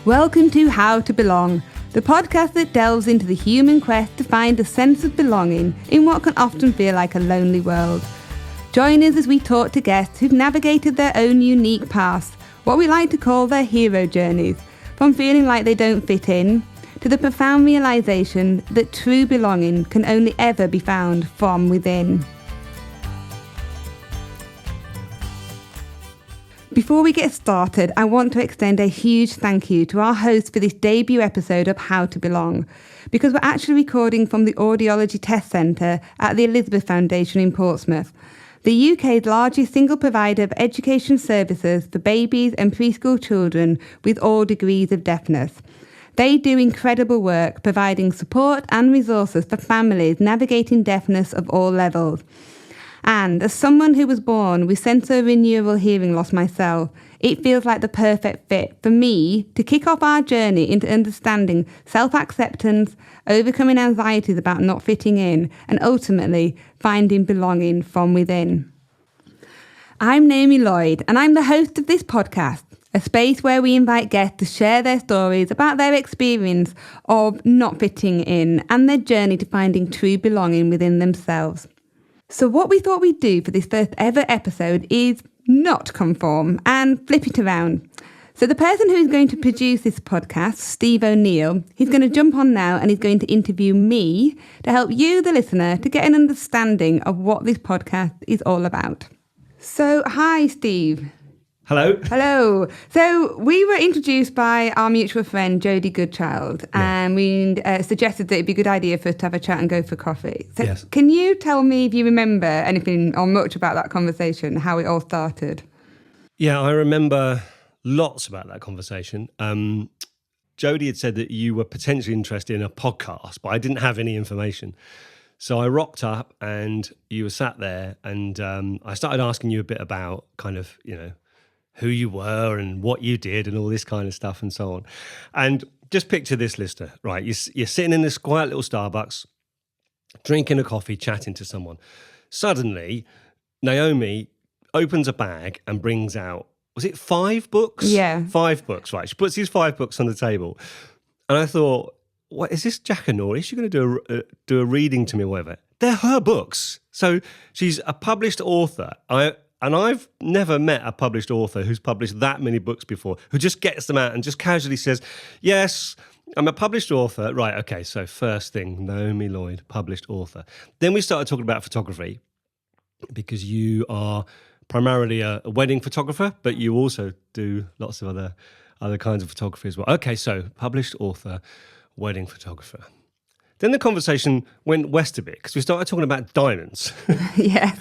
Welcome to How to Belong, the podcast that delves into the human quest to find a sense of belonging in what can often feel like a lonely world. Join us as we talk to guests who've navigated their own unique paths, what we like to call their hero journeys, from feeling like they don't fit in, to the profound realisation that true belonging can only ever be found from within. Before we get started, I want to extend a huge thank you to our host for this debut episode of How to Belong, because we're actually recording from the Audiology Test Centre at the Elizabeth Foundation in Portsmouth, the UK's largest single provider of education services for babies and preschool children with all degrees of deafness. They do incredible work providing support and resources for families navigating deafness of all levels. And as someone who was born with sensorineural hearing loss myself, it feels like the perfect fit for me to kick off our journey into understanding self-acceptance, overcoming anxieties about not fitting in, and ultimately finding belonging from within. I'm Naomi Lloyd, and I'm the host of this podcast, a space where we invite guests to share their stories about their experience of not fitting in and their journey to finding true belonging within themselves. So what we thought we'd do for this first ever episode is not conform and flip it around. So the person who is going to produce this podcast, Steve O'Neill, he's going to jump on now and he's going to interview me to help you, the listener, to get an understanding of what this podcast is all about. So, hi, Steve. Hello. Hello. So we were introduced by our mutual friend, Jodie Goodchild, and we suggested that it'd be a good idea for us to have a chat and go for coffee. So yes. Can you tell me if you remember anything or much about that conversation, how it all started? Yeah, I remember lots about that conversation. Jodie had said that you were potentially interested in a podcast, but I didn't have any information. So I rocked up and you were sat there and I started asking you a bit about kind of, who you were and what you did and all this kind of stuff and so on. And just picture this, listener, right? You're sitting in this quiet little Starbucks, drinking a coffee, chatting to someone. Suddenly, Naomi opens a bag and brings out, was it 5 books? Yeah. 5 books, right? She puts these 5 books on the table. And I thought, what is this Jackanory? Is she going to do a reading to me or whatever? They're her books. So she's a published author. And I've never met a published author who's published that many books before, who just gets them out and just casually says, yes, I'm a published author. Right, okay, so first thing, Naomi Lloyd, published author. Then we started talking about photography, because you are primarily a wedding photographer, but you also do lots of other kinds of photography as well. Okay, so published author, wedding photographer. Then the conversation went west a bit, because we started talking about diamonds. Yes.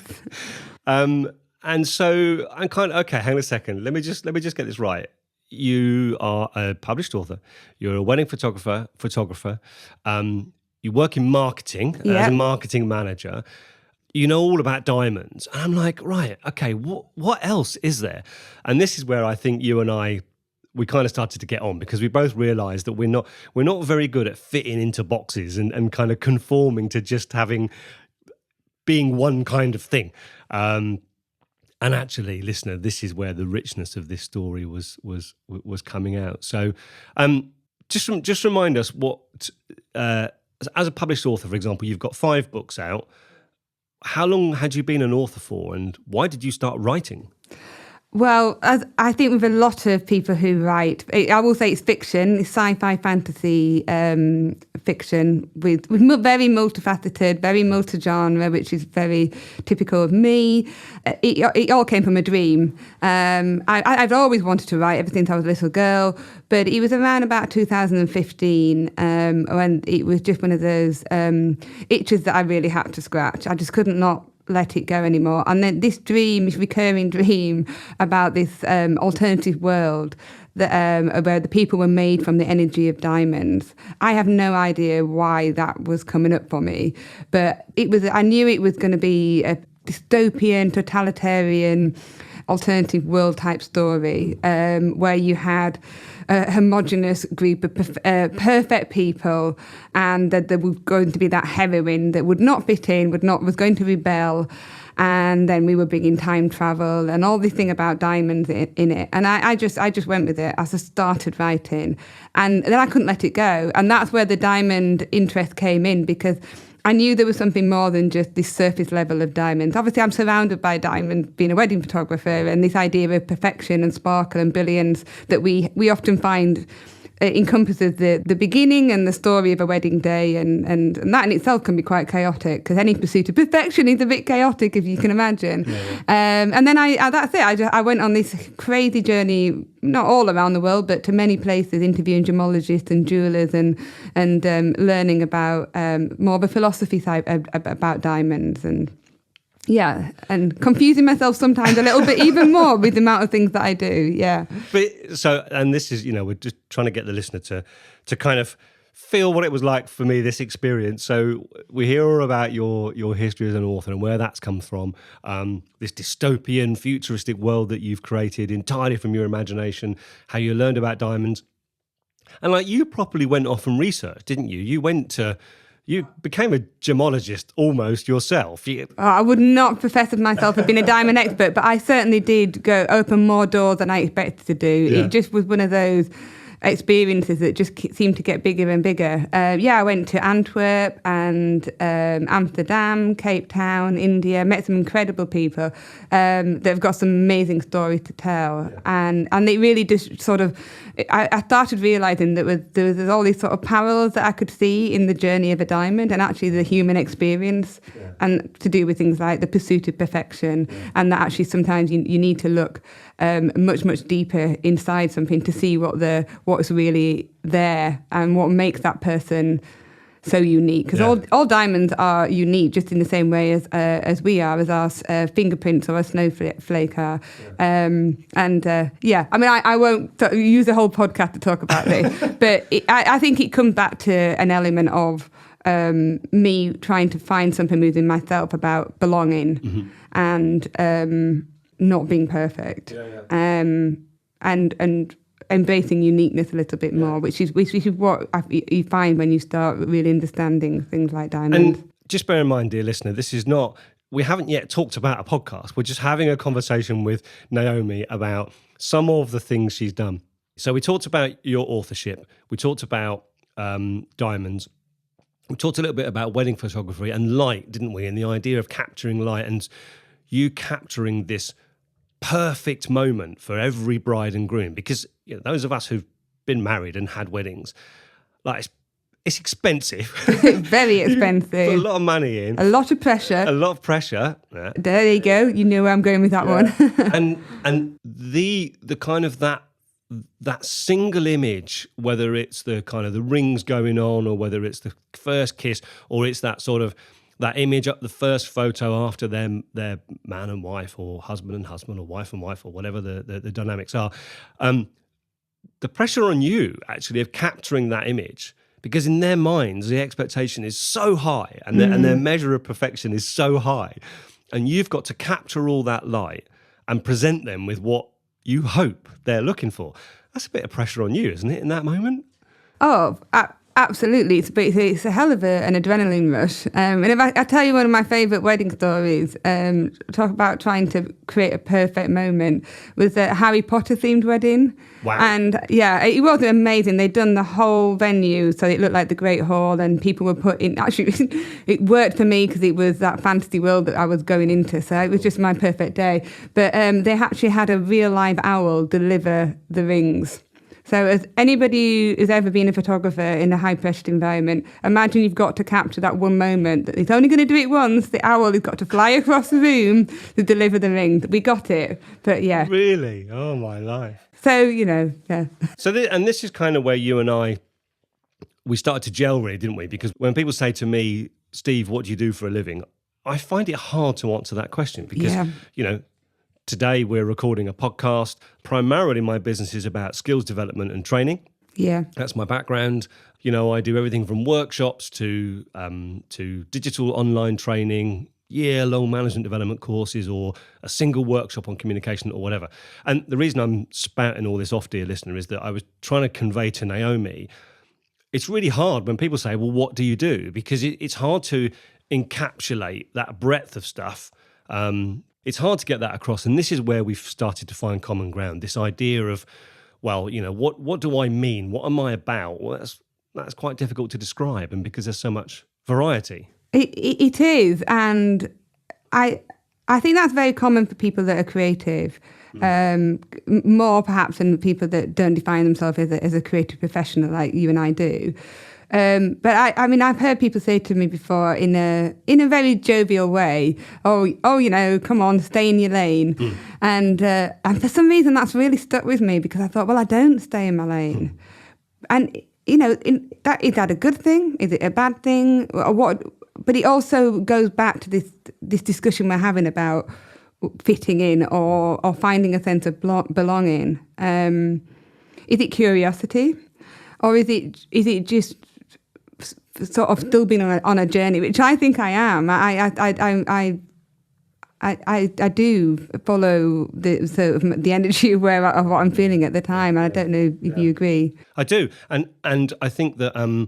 And so I'm kind of, okay, hang on a second. Let me just get this right. You are a published author. You're a wedding photographer. You work in marketing as a marketing manager. You know all about diamonds. And I'm like, right, okay, what else is there? And this is where I think you and we kind of started to get on, because we both realised that we're not very good at fitting into boxes and kind of conforming to just being one kind of thing. And actually, listener, this is where the richness of this story was coming out. So, just remind us what, as a published author, for example, you've got 5 books out. How long had you been an author for, and why did you start writing? Well, as I think with a lot of people who write, I will say it's fiction, it's sci-fi fantasy fiction with very multifaceted, very multi-genre, which is very typical of me. It all came from a dream. I've always wanted to write ever since I was a little girl, but it was around about 2015 when it was just one of those itches that I really had to scratch. I just couldn't not let it go anymore. And then this recurring dream about this alternative world that where the people were made from the energy of diamonds. I have no idea why that was coming up for me, but I knew it was going to be a dystopian, totalitarian alternative world type story, where you had a homogenous group of perfect people, and that there was going to be that heroine that would not fit in, was going to rebel. And then we were bringing time travel and all this thing about diamonds in it. And I just went with it as I started writing. And then I couldn't let it go. And that's where the diamond interest came in, because I knew there was something more than just this surface level of diamonds. Obviously, I'm surrounded by diamonds, being a wedding photographer, and this idea of perfection and sparkle and brilliance that we often find encompasses the beginning and the story of a wedding day, and that in itself can be quite chaotic, because any pursuit of perfection is a bit chaotic, if you can imagine. And then that's it. I went on this crazy journey, not all around the world, but to many places, interviewing gemologists and jewelers, and learning about more of a philosophy side about diamonds, and and confusing myself sometimes a little bit even more with the amount of things that I do. But so, and this is, we're just trying to get the listener to kind of feel what it was like for me, this experience. So we hear all about your history as an author and where that's come from, this dystopian, futuristic world that you've created entirely from your imagination, how you learned about diamonds. And like, you properly went off and researched, didn't you? You became a gemologist almost yourself. I would not profess of myself as being a diamond expert, but I certainly did open more doors than I expected to do. Yeah. It just was one of those experiences that just seemed to get bigger and bigger. I went to Antwerp and Amsterdam, Cape Town, India, met some incredible people that have got some amazing stories to tell. Yeah. And it really just sort of, I started realising that there was all these sort of parallels that I could see in the journey of a diamond, and actually the human experience, and to do with things like the pursuit of perfection, and that actually sometimes you need to look much, much deeper inside something to see what's really there and what makes that person so unique. Because all diamonds are unique, just in the same way as we are, as our fingerprints or a snowflake are. I mean, I won't use the whole podcast to talk about this, but I think it comes back to an element of me trying to find something within myself about belonging, and not being perfect, and embracing uniqueness a little bit more, which is what you find when you start really understanding things like diamonds. And just bear in mind, dear listener, we haven't yet talked about a podcast. We're just having a conversation with Naomi about some of the things she's done. So we talked about your authorship. We talked about diamonds. We talked a little bit about wedding photography and light, didn't we? And the idea of capturing light, and you capturing this perfect moment for every bride and groom, because those of us who've been married and had weddings, like, it's expensive. Very expensive. Put a lot of money in. A lot of pressure. Yeah. There you go. You know where I'm going with that one. and the kind of that single image, whether it's the kind of the rings going on, or whether it's the first kiss, or it's that sort of that image up the first photo after their man and wife, or husband and husband, or wife and wife, or whatever the dynamics are. The pressure on you actually of capturing that image, because in their minds the expectation is so high, and their measure of perfection is so high, and you've got to capture all that light and present them with what you hope they're looking for. That's a bit of pressure on you, isn't it, in that moment? Oh, absolutely. It's a hell of an adrenaline rush. And if I tell you one of my favourite wedding stories, talk about trying to create a perfect moment, was a Harry Potter themed wedding. Wow. And it was amazing. They'd done the whole venue so it looked like the Great Hall, and people were put in. Actually, it worked for me because it was that fantasy world that I was going into. So it was just my perfect day. But they actually had a real live owl deliver the rings. So as anybody who's ever been a photographer in a high-pressured environment, imagine you've got to capture that one moment, that it's only going to do it once. The owl has got to fly across the room to deliver the ring. We got it. But yeah. Really? Oh, my life. So, yeah. So this is kind of where you and I, we started to gel, really, didn't we? Because when people say to me, Steve, what do you do for a living? I find it hard to answer that question because, today we're recording a podcast. Primarily my business is about skills development and training. Yeah. That's my background. I do everything from workshops to digital online training, year-long management development courses or a single workshop on communication or whatever. And the reason I'm spouting all this off, dear listener, is that I was trying to convey to Naomi, it's really hard when people say, well, what do you do? Because it's hard to encapsulate that breadth of stuff. It's hard to get that across. And this is where we've started to find common ground, this idea of, well, what do I mean? What am I about? Well, that's quite difficult to describe, and because there's so much variety. It is, and I think that's very common for people that are creative, more perhaps than people that don't define themselves as a creative professional like you and I do. But I mean, I've heard people say to me before in a very jovial way, oh, come on, stay in your lane. And for some reason that's really stuck with me, because I thought, well, I don't stay in my lane. And, is that a good thing? Is it a bad thing? Or what? But it also goes back to this discussion we're having about fitting in or finding a sense of belonging. Is it curiosity, or is it just sort of still being on a journey, which I think I am. I do follow the sort of the energy of what I'm feeling at the time, and I don't know if you agree. I do, and I think that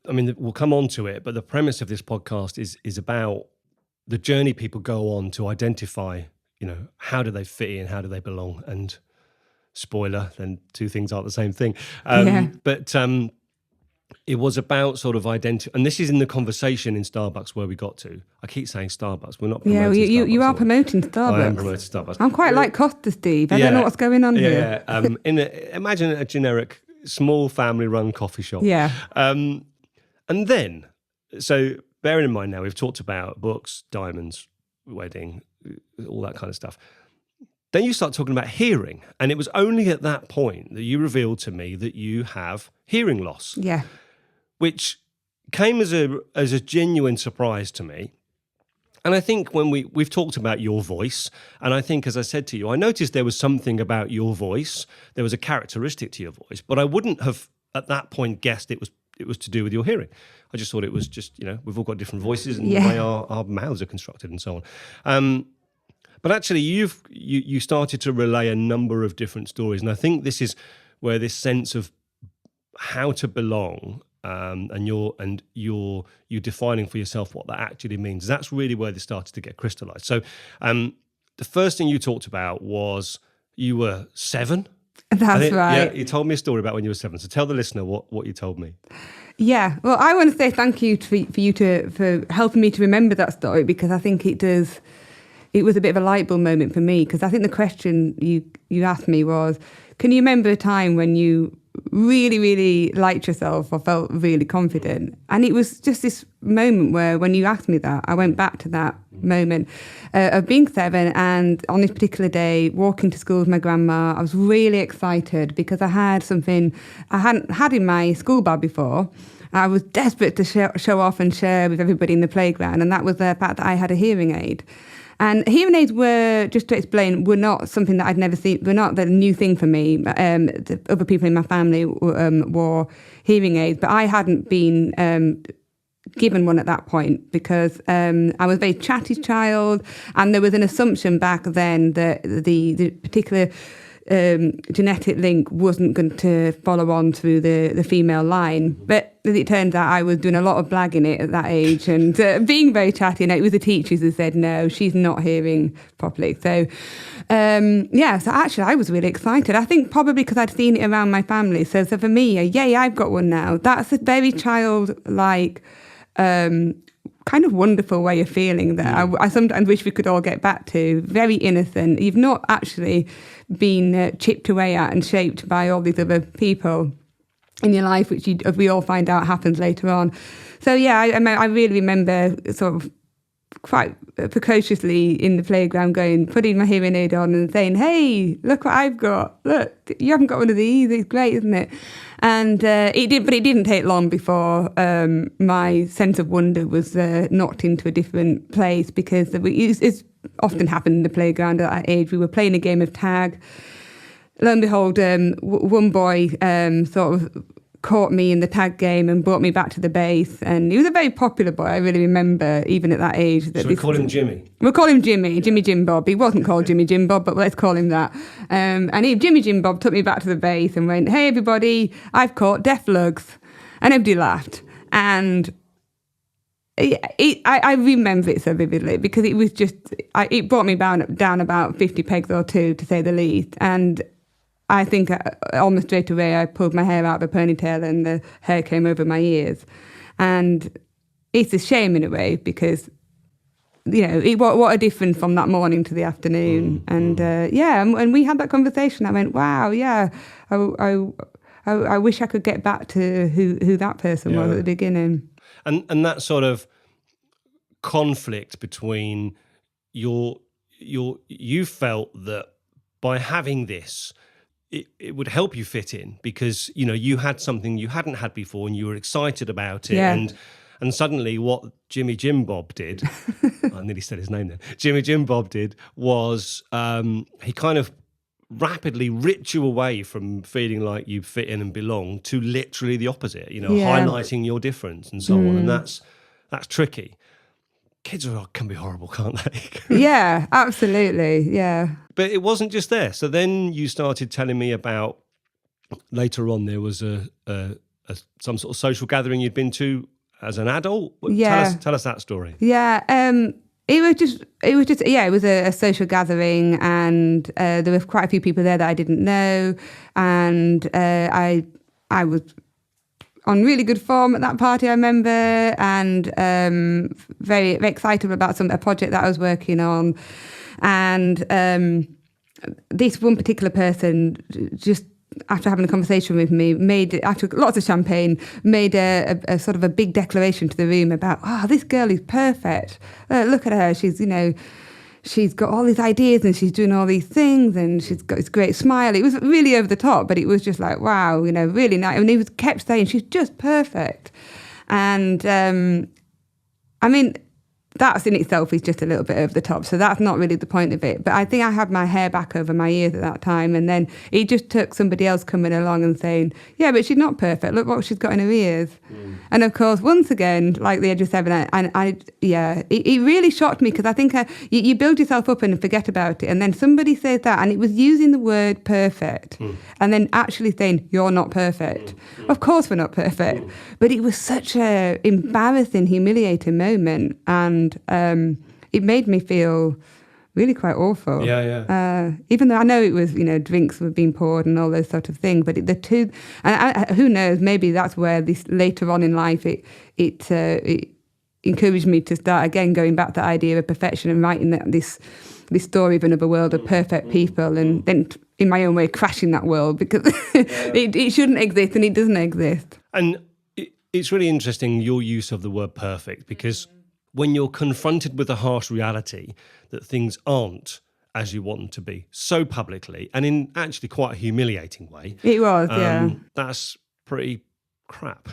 we'll come on to it, but the premise of this podcast is about the journey people go on to identify, how do they fit in, how do they belong, and spoiler, then two things aren't the same thing. But it was about sort of identity, and this is in the conversation in Starbucks where we got to. I keep saying Starbucks. We're not promoting Starbucks. You are promoting Starbucks. I am promoting Starbucks. I'm quite like Costa, Steve. I don't know what's going on here. Imagine a generic, small family-run coffee shop. Yeah. And then, so bearing in mind now, we've talked about books, diamonds, wedding, all that kind of stuff. Then you start talking about hearing. And it was only at that point that you revealed to me that you have hearing loss. Yeah. Which came as a genuine surprise to me. And I think when we've talked about your voice, and I think, as I said to you, I noticed there was something about your voice. There was a characteristic to your voice, but I wouldn't have at that point guessed it was to do with your hearing. I just thought it was just, we've all got different voices and the way our mouths are constructed and so on. But actually, you started to relay a number of different stories, and I think this is where this sense of how to belong and you're defining for yourself what that actually means. That's really where this started to get crystallized. So, the first thing you talked about was you were 7. That's right. Yeah, you told me a story about when you were 7. So tell the listener what you told me. Yeah, well, I want to say thank you for helping me to remember that story, because I think it was a bit of a light bulb moment for me, because I think the question you asked me was, can you remember a time when you really, really liked yourself or felt really confident? And it was just this moment where, when you asked me that, I went back to that moment of being 7, and on this particular day, walking to school with my grandma. I was really excited because I had something I hadn't had in my school bag before. I was desperate to show off and share with everybody in the playground, and that was the fact that I had a hearing aid. And hearing aids were, just to explain, were not something that I'd never seen, were not the new thing for me. The other people in my family wore hearing aids, but I hadn't been given one at that point, because I was a very chatty child, and there was an assumption back then that the particular genetic link wasn't going to follow on through the female line. But as it turns out, I was doing a lot of blagging it at that age and being very chatty. And it was the teachers who said, no, she's not hearing properly. So, so actually I was really excited. I think probably because I'd seen it around my family. So for me, yay, I've got one now. That's a very childlike, kind of wonderful way of feeling that I sometimes wish we could all get back to. Very innocent. You've not actually been chipped away at and shaped by all these other people in your life, which we all find out happens later on. So yeah, I really remember sort of quite precociously in the playground putting my hearing aid on and saying, hey, look what I've got. Look, you haven't got one of these. It's great, isn't it? And it didn't take long before my sense of wonder was knocked into a different place, because it's often happened in the playground at that age. We were playing a game of tag. Lo and behold, one boy sort of caught me in the tag game and brought me back to the base. And he was a very popular boy. I really remember, even at that age. So we call him Jimmy? We'll call him Jimmy Jim Bob. He wasn't called Jimmy Jim Bob, but let's call him that. And Jimmy Jim Bob took me back to the base and went, "Hey, everybody, I've caught deaf lugs." And everybody laughed. And I remember it so vividly because it was just, it brought me down about 50 pegs or two, to say the least. And I think almost straight away I pulled my hair out of a ponytail and the hair came over my ears. And it's a shame in a way because, what a difference from that morning to the afternoon. And and we had that conversation. I went, wow, yeah, I wish I could get back to who that person was at the beginning. And that sort of conflict between you felt that by having this, it would help you fit in because, you had something you hadn't had before and you were excited about it. Yeah. And suddenly what Jimmy Jim Bob did, I nearly said his name then, Jimmy Jim Bob did was he kind of rapidly ripped you away from feeling like you fit in and belong to literally the opposite, highlighting your difference and so on. And that's tricky. Kids can be horrible, can't they? Yeah, absolutely. Yeah. But it wasn't just there. So then you started telling me about, later on there was some sort of social gathering you'd been to as an adult. Yeah. Tell us that story. Yeah. It was a social gathering, and there were quite a few people there that I didn't know, and I was on really good form at that party, I remember, and very, very excited about a project that I was working on. And this one particular person, just after having a conversation with me, after lots of champagne, made a sort of a big declaration to the room about, this girl is perfect. Look at her. She's got all these ideas and she's doing all these things and she's got this great smile. It was really over the top, but it was just like, wow, really nice. And he kept saying, she's just perfect. And that in itself is just a little bit over the top. So that's not really the point of it. But I think I had my hair back over my ears at that time. And then it just took somebody else coming along and saying, yeah, but she's not perfect. Look what she's got in her ears. And of course, once again, like the age of 7, it really shocked me because I think you build yourself up and forget about it. And then somebody says that, and it was using the word perfect and then actually saying, you're not perfect. Of course we're not perfect. But it was such a embarrassing, humiliating moment. And it made me feel really quite awful. Even though I know it was, drinks were being poured and all those sort of things, but the two, and who knows, maybe that's where this later on in life it encouraged me to start again going back to the idea of perfection and writing this story of another world of perfect people, and then in my own way crashing that world because it shouldn't exist and it doesn't exist. And it's really interesting your use of the word perfect because when you're confronted with a harsh reality that things aren't as you want them to be, so publicly, and in actually quite a humiliating way. It was, yeah. That's pretty crap.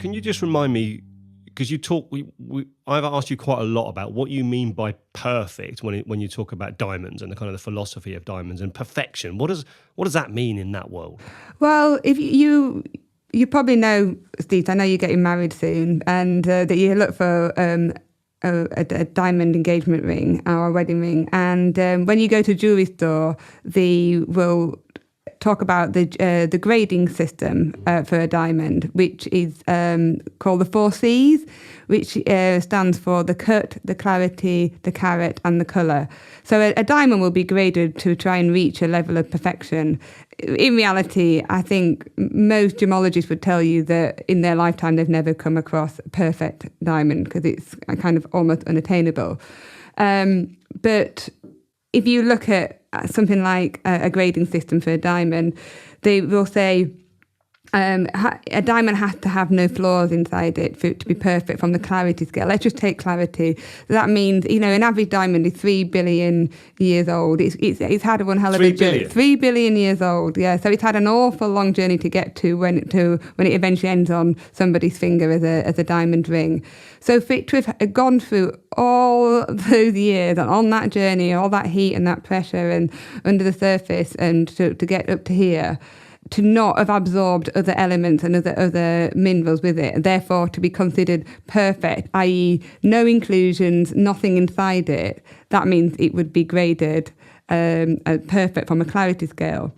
Can you just remind me, because I've asked you quite a lot about what you mean by perfect when you talk about diamonds and the kind of the philosophy of diamonds and perfection. What does that mean in that world? Well, if you probably know, Steve, I know you're getting married soon, and that you look for a diamond engagement ring or a wedding ring, and when you go to a jewelry store, they will talk about the grading system for a diamond, which is called the 4 C's, which stands for the cut, the clarity, the carat, and the colour. So a diamond will be graded to try and reach a level of perfection. In reality, I think most gemologists would tell you that in their lifetime they've never come across a perfect diamond because it's kind of almost unattainable. But if you look at something like a grading system for a diamond, they will say A diamond has to have no flaws inside it for it to be perfect from the clarity scale. Let's just take clarity. That means, an average diamond is 3 billion years old. It's had one hell of a journey. 3 billion years old, yeah. So it's had an awful long journey to get to when it eventually ends on somebody's finger as a diamond ring. So for it to have gone through all those years and on that journey, all that heat and that pressure and under the surface and to get up to here, to not have absorbed other elements and other minerals with it, and therefore to be considered perfect, i.e. no inclusions, nothing inside it, that means it would be graded perfect from a clarity scale.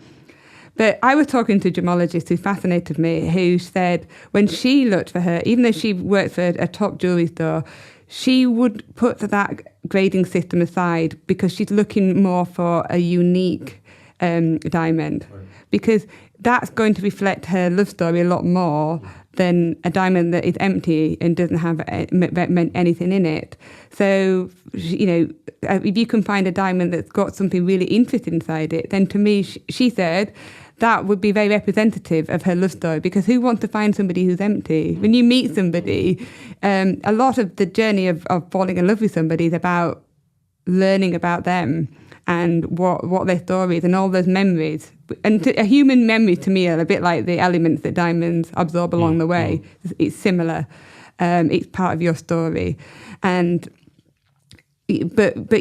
But I was talking to a gemologist who fascinated me, who said when she looked for her, even though she worked for a top jewellery store, she would put that grading system aside because she's looking more for a unique diamond. Right. Because that's going to reflect her love story a lot more than a diamond that is empty and doesn't have anything in it. So, if you can find a diamond that's got something really interesting inside it, then to me, she said, that would be very representative of her love story, because who wants to find somebody who's empty? When you meet somebody, a lot of the journey of falling in love with somebody is about learning about them and what their story is and all those memories. And a human memory to me are a bit like the elements that diamonds absorb along the way. It's similar. It's part of your story. But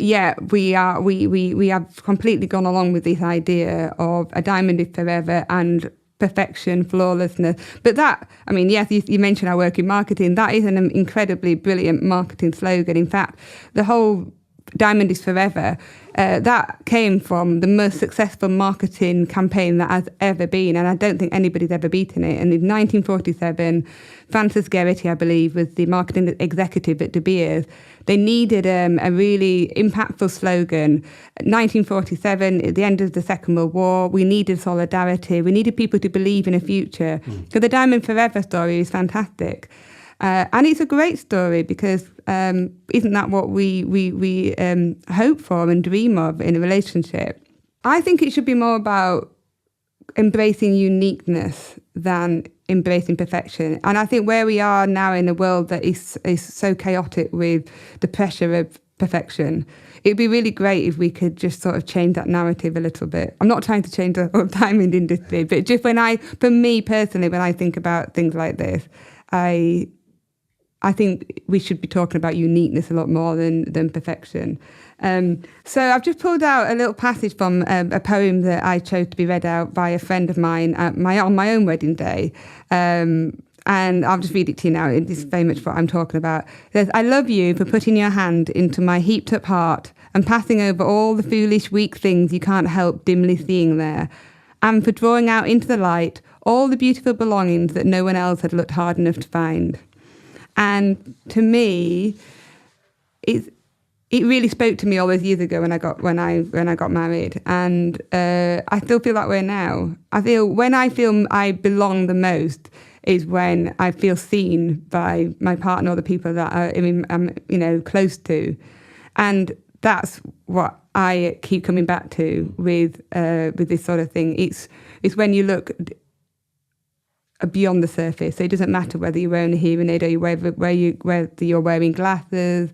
yeah, we have completely gone along with this idea of a diamond is forever and perfection, flawlessness. But yes, you mentioned I work in marketing. That is an incredibly brilliant marketing slogan. In fact, the whole diamond is forever, that came from the most successful marketing campaign that has ever been, and I don't think anybody's ever beaten it. And in 1947, Francis Geraghty, I believe, was the marketing executive at De Beers. They needed a really impactful slogan. 1947, at the end of the Second World War, we needed solidarity. We needed people to believe in a future. So the Diamond Forever story is fantastic. And it's a great story because isn't that what we hope for and dream of in a relationship? I think it should be more about embracing uniqueness than embracing perfection. And I think where we are now in a world that is so chaotic with the pressure of perfection, it'd be really great if we could just sort of change that narrative a little bit. I'm not trying to change the whole diamond industry, but just for me personally, when I think about things like this, I think we should be talking about uniqueness a lot more than perfection. So I've just pulled out a little passage from a poem that I chose to be read out by a friend of mine on my own wedding day. And I'll just read it to you now. It's very much what I'm talking about. It says, I love you for putting your hand into my heaped up heart and passing over all the foolish, weak things you can't help dimly seeing there, and for drawing out into the light all the beautiful belongings that no one else had looked hard enough to find. And to me, it really spoke to me all those years ago when I got married, and I still feel that way now. When I feel I belong the most is when I feel seen by my partner or the people that I'm close to, and that's what I keep coming back to with this sort of thing. It's when you look beyond the surface. So it doesn't matter whether you're wearing a hearing aid or whether you're wearing glasses,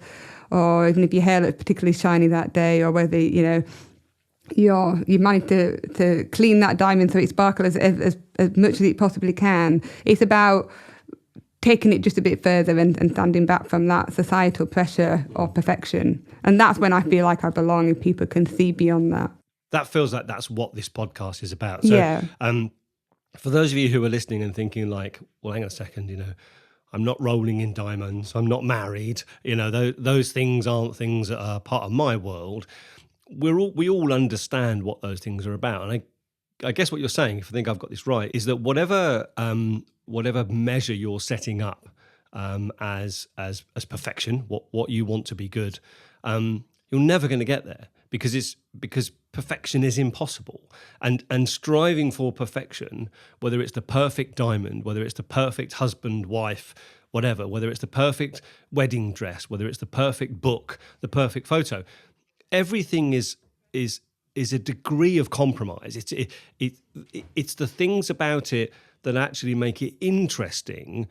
or even if your hair looks particularly shiny that day, or whether you managed to clean that diamond so it sparkles as much as it possibly can. It's about taking it just a bit further and standing back from that societal pressure of perfection. And that's when I feel like I belong, and people can see beyond that. That feels like that's what this podcast is about. So, yeah. For those of you who are listening and thinking like, well, hang on a second, I'm not rolling in diamonds, I'm not married, those things aren't things that are part of my world. We all understand what those things are about. And I guess what you're saying, if I think I've got this right, is that whatever measure you're setting up as perfection, what you want to be good, you're never going to get there because perfection is impossible. And striving for perfection, whether it's the perfect diamond, whether it's the perfect husband, wife, whatever, whether it's the perfect wedding dress, whether it's the perfect book, the perfect photo, everything is a degree of compromise. It's the things about it that actually make it interesting,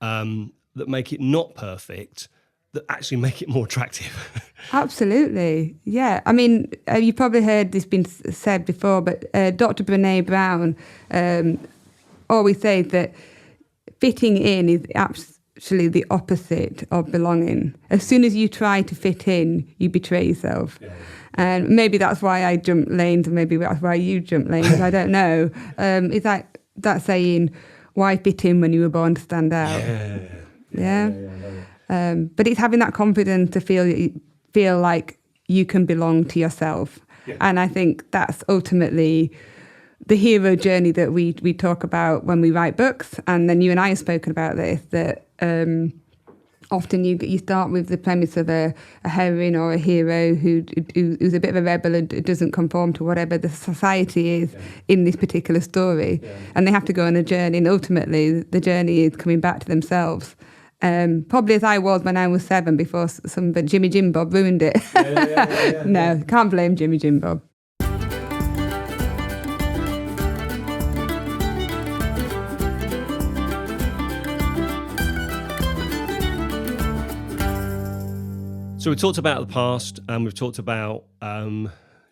that make it not perfect, that actually make it more attractive. Absolutely. Yeah. I mean, you've probably heard this been said before, but Dr. Brené Brown always says that fitting in is actually the opposite of belonging. As soon as you try to fit in, you betray yourself. Yeah. And maybe that's why I jump lanes, and maybe that's why you jump lanes. I don't know. Is that saying, why fit in when you were born to stand out? Yeah. But it's having that confidence to feel like you can belong to yourself. Yeah. And I think that's ultimately the hero journey that we talk about when we write books. And then you and I have spoken about this, that often you start with the premise of a heroine or a hero who's a bit of a rebel and doesn't conform to whatever the society is in this particular story. Yeah. And they have to go on a journey, and ultimately the journey is coming back to themselves. Probably as I was when I was 7, before but Jimmy Jim Bob ruined it. No, can't blame Jimmy Jim Bob. So we talked about the past, and we've talked about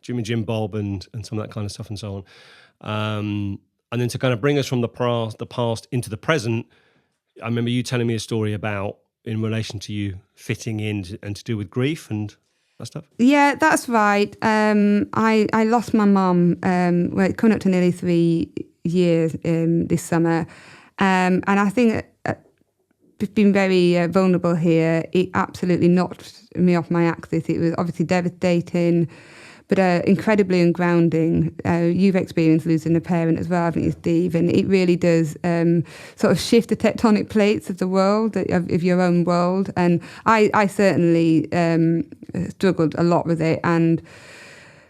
Jimmy Jim Bob and some of that kind of stuff and so on. And then to kind of bring us from the past into the present, I remember you telling me a story about, in relation to you fitting in and to do with grief and that stuff. Yeah, that's right. I lost my mum, coming up to nearly 3 years this summer. And I think being very vulnerable here, it absolutely knocked me off my axis. It was obviously devastating, but incredibly ungrounding. You've experienced losing a parent as well, haven't you, Steve? And it really does sort of shift the tectonic plates of the world, of your own world. And I certainly struggled a lot with it, and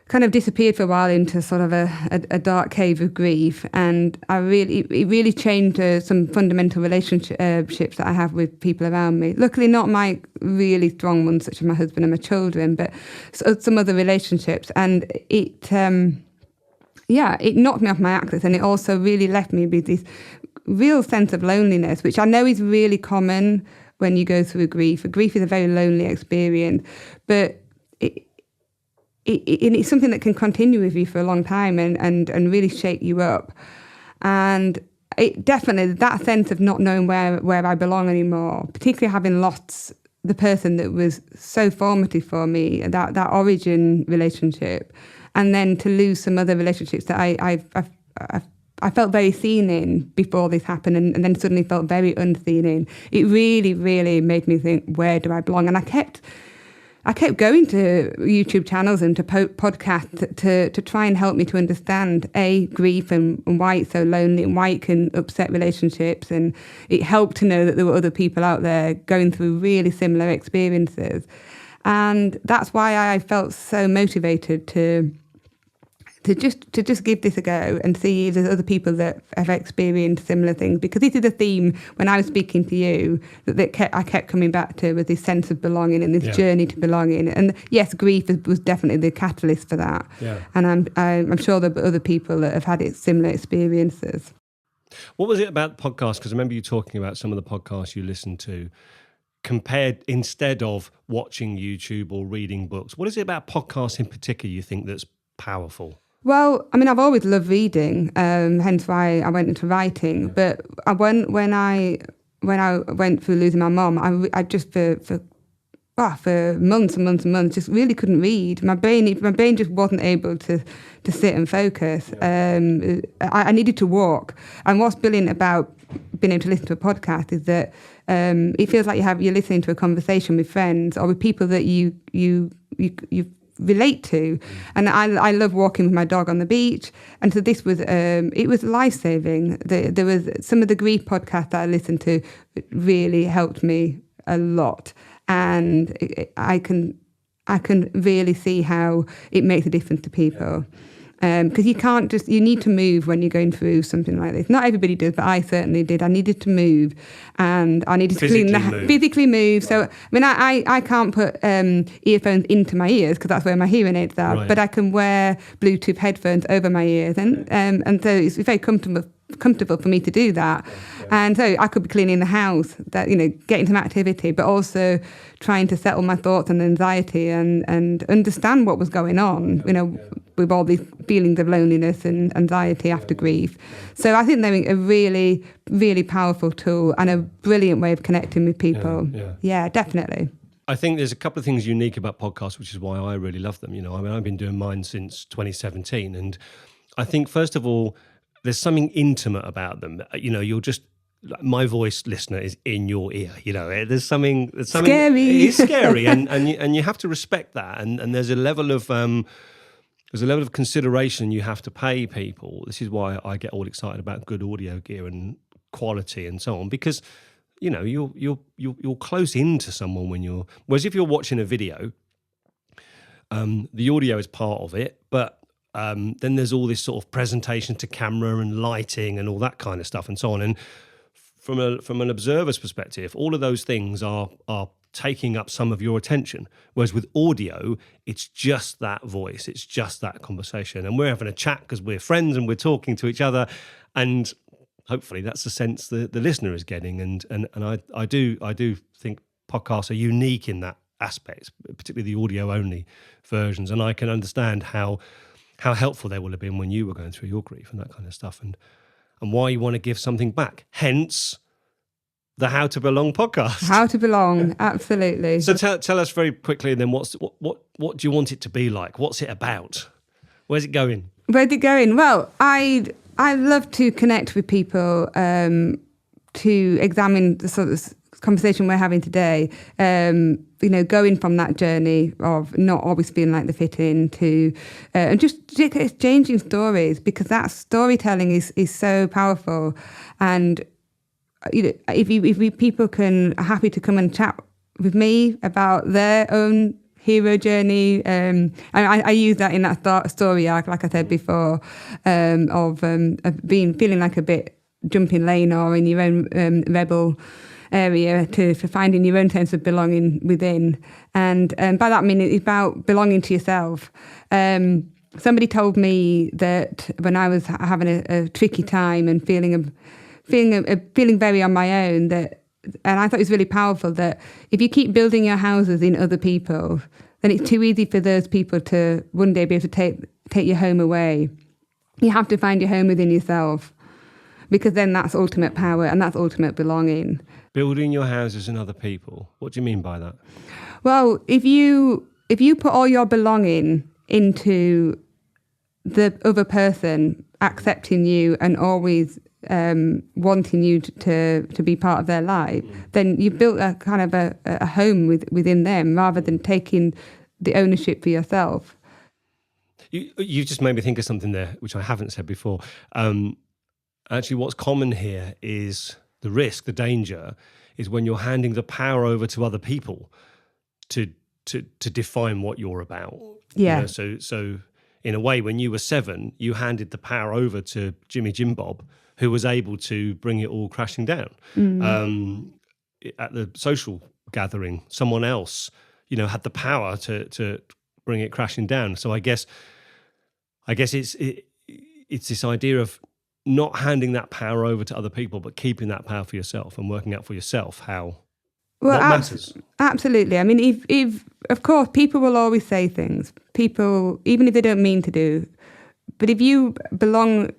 kind of disappeared for a while into sort of a dark cave of grief. And it really changed some fundamental relationships that I have with people around me. Luckily not my really strong ones, such as my husband and my children, but some other relationships. And it knocked me off my axis, and it also really left me with this real sense of loneliness, which I know is really common when you go through grief. Grief is a very lonely experience, but it's something that can continue with you for a long time and really shake you up. And it definitely, that sense of not knowing where I belong anymore, particularly having lost the person that was so formative for me, that origin relationship, and then to lose some other relationships that I felt very seen in before this happened, and then suddenly felt very unseen in. It really, really made me think, where do I belong? And I kept going to YouTube channels and to podcasts to try and help me to understand grief and why it's so lonely and why it can upset relationships. And it helped to know that there were other people out there going through really similar experiences. And that's why I felt so motivated to just give this a go and see if there's other people that have experienced similar things. Because this is a theme, when I was speaking to you, that I kept coming back to, with this sense of belonging and this journey to belonging. And yes, grief was definitely the catalyst for that. Yeah. And I'm sure there are other people that have had similar experiences. What was it about the podcast? Because I remember you talking about some of the podcasts you listened to, compared, instead of watching YouTube or reading books. What is it about podcasts in particular you think that's powerful? Well, I mean, I've always loved reading, hence why I went into writing. But when I went through losing my mum, I just for months and months and months just really couldn't read. My brain just wasn't able to sit and focus. I needed to walk. And what's brilliant about being able to listen to a podcast is that it feels like you're listening to a conversation with friends or with people that you relate to. And I love walking with my dog on the beach, and so this was it was life-saving. There was some of the grief podcasts that I listened to really helped me a lot, and I can really see how it makes a difference to people. Because you need to move when you're going through something like this. Not everybody does, but I certainly did. I needed to move, and I needed to physically move. So, I mean, I can't put earphones into my ears because that's where my hearing aids are, but I can wear Bluetooth headphones over my ears, and so it's very comfortable comfortable for me to do that. And so I could be cleaning the house, that, getting some activity, but also trying to settle my thoughts and anxiety and understand what was going on, with all these feelings of loneliness and anxiety after grief. So I think they're a really, really powerful tool and a brilliant way of connecting with people. Yeah, definitely. I think there's a couple of things unique about podcasts, which is why I really love them. I've been doing mine since 2017. And I think, first of all, there's something intimate about them. You're just, my voice, listener, is in your ear. There's something scary. It's scary, and you have to respect that. And there's a level of consideration you have to pay people. This is why I get all excited about good audio gear and quality and so on, because you're close into someone whereas if you're watching a video, the audio is part of it, but then there's all this sort of presentation to camera and lighting and all that kind of stuff and so on. And from an observer's perspective, all of those things are taking up some of your attention. Whereas with audio, it's just that voice, it's just that conversation, and we're having a chat because we're friends and we're talking to each other, and hopefully that's the sense that the listener is getting. And I do think podcasts are unique in that aspect, particularly the audio only versions. And I can understand how helpful they will have been when you were going through your grief and that kind of stuff, and why you want to give something back. Hence the How to Belong podcast. How to Belong, absolutely. So tell us very quickly then, what do you want it to be like? What's it about? Where's it going? Where's it going? Well, I love to connect with people to examine the sort of conversation we're having today, going from that journey of not always feeling like the fit in to and just exchanging stories, because that storytelling is so powerful. And if people are happy to come and chat with me about their own hero journey, and I use that in that story arc, like I said before, of feeling like a bit jumping lane or in your own rebel area to finding your own sense of belonging within. And by that I mean it's about belonging to yourself. Somebody told me that when I was having a tricky time and feeling very on my own, and I thought it was really powerful, that if you keep building your houses in other people, then it's too easy for those people to one day be able to take your home away. You have to find your home within yourself, because then that's ultimate power and that's ultimate belonging. Building your houses in other people. What do you mean by that? Well, if you put all your belonging into the other person accepting you and always wanting you to be part of their life, then you've built a kind of a home within them, rather than taking the ownership for yourself. You've just made me think of something there, which I haven't said before. Actually, what's common here is the risk, the danger, is when you're handing the power over to other people to define what you're about. Yeah. So in a way, when you were 7, you handed the power over to Jimmy Jim Bob, who was able to bring it all crashing down. At the social gathering, someone else, had the power to bring it crashing down. So I guess it's this idea of not handing that power over to other people, but keeping that power for yourself and working out for yourself what matters. Absolutely. I mean, if of course, people will always say things. People, even if they don't mean to do, but if you belong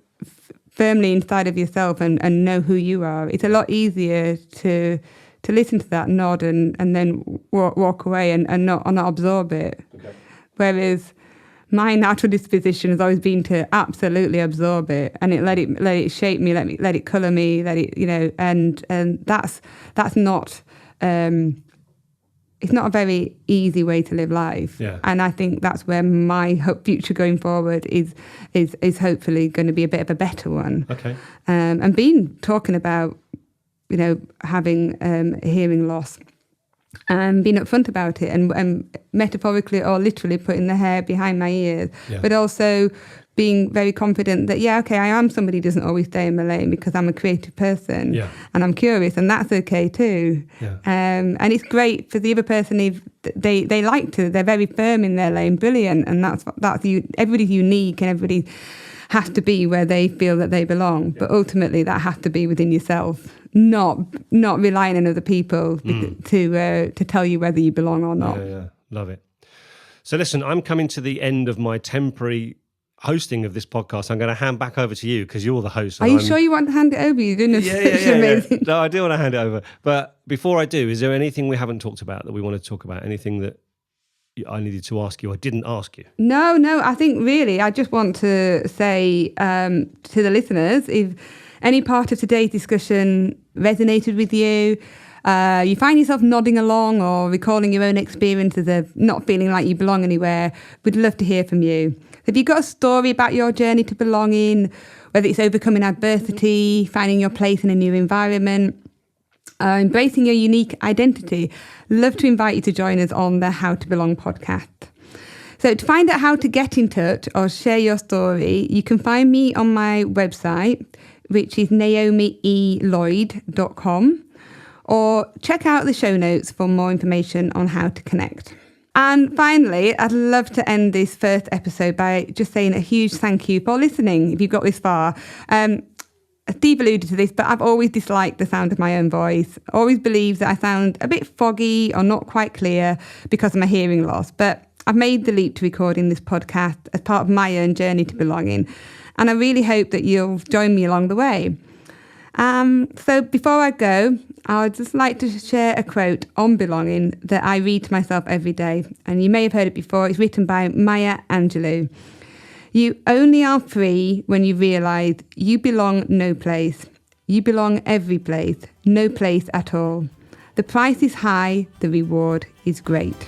firmly inside of yourself and know who you are, it's a lot easier to listen to that, nod, and then walk away and not absorb it. Okay. Whereas my natural disposition has always been to absolutely absorb it and let it shape me, let it colour me, and that's not it's not a very easy way to live life. Yeah. And I think that's where my future going forward is hopefully going to be a bit of a better one. Okay. And talking about having hearing loss, and being upfront about it, and metaphorically or literally putting the hair behind my ears, but also being very confident that, I am somebody who doesn't always stay in my lane, because I'm a creative person and I'm curious, and that's okay too. Yeah. And it's great for the other person if they like to, they're very firm in their lane, brilliant, and that's everybody's unique and everybody has to be where they feel that they belong. But ultimately, that has to be within yourself, not relying on other people to tell you whether you belong or not. Yeah, love it. So listen, I'm coming to the end of my temporary hosting of this podcast. I'm going to hand back over to you because you're the host. Are you sure you want to hand it over? You're doing amazing. No, I do want to hand it over. But before I do, is there anything we haven't talked about that we want to talk about? Anything that I needed to ask you I didn't ask you? No. I think really I just want to say to the listeners, if any part of today's discussion resonated with you, you find yourself nodding along or recalling your own experiences of not feeling like you belong anywhere, we'd love to hear from you. If you've got a story about your journey to belonging, whether it's overcoming adversity, finding your place in a new environment, embracing your unique identity, love to invite you to join us on the How to Belong podcast. So to find out how to get in touch or share your story, you can find me on my website, which is naomieloyd.com, or check out the show notes for more information on how to connect. And finally, I'd love to end this first episode by just saying a huge thank you for listening, if you've got this far. Steve alluded to this, but I've always disliked the sound of my own voice. Always believed that I sound a bit foggy or not quite clear because of my hearing loss. But I've made the leap to recording this podcast as part of my own journey to belonging. And I really hope that you'll join me along the way. So before I go, I would just like to share a quote on belonging that I read to myself every day. And you may have heard it before. It's written by Maya Angelou. You only are free when you realise you belong no place. You belong every place, no place at all. The price is high, the reward is great.